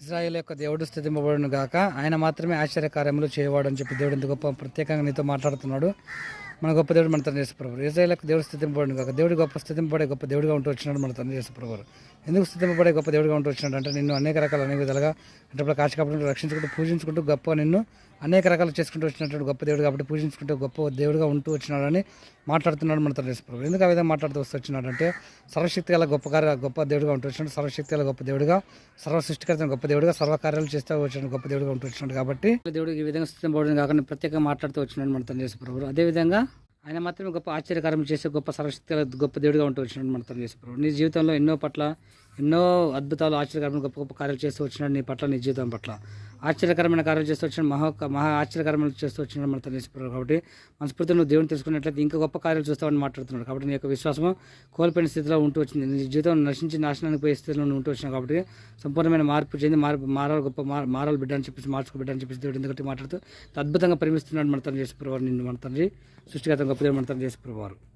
Israel యొక్క దేవుడు స్తుతింపబడును గాక. ఆయన మాత్రమే ఆశ్చర్యకార్యములు చేయవాడు అని చెప్పి దేవుడు ఇంత గొప్ప ప్రత్యేకంగా నీతో మాట్లాడుతున్నాడు. మన గొప్ప దేవుడు మన తండ్రి యేసు ప్రభువు. ఇజ్రాయేల్ యొక్క దేవుడు స్తుతింపబడును గాక. దేవుడు గొప్ప స్తుతింపబడే గొప్ప దేవుడిగా ఉంటూ వచ్చినాడు మన తండ్రి యేసు ప్రభువు. ఎందుకు స్తుతింపబడే గొప్ప దేవుడిగా ఉంటూ వచ్చినాడు అంటే నిన్ను అనేక విధాలుగా అంటే కాచి కాబట్టి రక్షించుకుంటూ పూజించుకుంటూ గొప్ప నిన్ను అనేక రకాలు చేసుకుంటూ వచ్చినటువంటి గొప్ప దేవుడు కాబట్టి పూజించుకుంటూ గొప్ప దేవుడిగా ఉంటూ వచ్చినాడని మాట్లాడుతున్నాడు మన తండ్రి యేసు ప్రభువు. ఎందుకు ఆ విధంగా మాట్లాడుతూ వస్తూ వచ్చినాడంటే సర్వశక్తి గల గొప్ప దేవుడిగా ఉంటూ వచ్చినాడు. సర్వశక్తి గల గొప్ప దేవుడిగా, సర్వ సృష్టికర్త గొప్ప దేవుడిగా, సర్వకార్యాలు చేస్తూ వచ్చిన గొప్ప దేవుడిగా ఉంటూ వచ్చినాడు. కాబట్టి దేవుడికి ఈ విధంగా స్థితింపబడిన కాకుండా ప్రత్యేకంగా మాట్లాడుతూ వచ్చినాడు మన తండ్రి యేసు ప్రభువు. అదేవిధంగా ఆయన మాత్రమే గొప్ప ఆశ్చర్యకారం చేసే గొప్ప సర్వశక్తి గొప్ప దేవుడిగా ఉంటూ వచ్చినాడు మన తండ్రి యేసు ప్రభువు. నీ జీవితంలో ఎన్నో అద్భుతాలు ఆశ్చర్యకరమైన గొప్ప గొప్ప కార్యాలు చేస్తూ వచ్చినాడు. నీ పట్ల, నీ జీవితం పట్ల ఆశ్చర్యకరమైన కార్యాలు చేస్తూ వచ్చిన మహా ఆశ్చర్యకరమైన చేస్తూ వచ్చినాడు మన తండ్రి యేసు ప్రభువు. కాబట్టి మనస్ఫూర్తి నువ్వు దేవుని తెలుసుకున్నట్లయితే ఇంకా గొప్ప కార్యాలు చూస్తామని మాట్లాడుతున్నాడు. కాబట్టి నీ యొక్క విశ్వాసము కోల్పోయిన స్థితిలో ఉంటూ వచ్చింది. నీ జీవితం నశించి నాశనానికి పోయే స్థితిలో ఉంటూ వచ్చినావు. కాబట్టి సంపూర్ణమైన మార్పు చెంది మారాలి బిడ్డ అని చెప్పేసి బిడ్డ అని చెప్పేసి దేవుడు ఎందుకంటే మాట్లాడుతూ అద్భుతంగా ప్రేమిస్తున్నాడు మన తండ్రి యేసు ప్రభువు. నిన్ను మన తండ్రి సృష్టిగత గొప్ప దేవుడు మన తండ్రి యేసు ప్రభువు.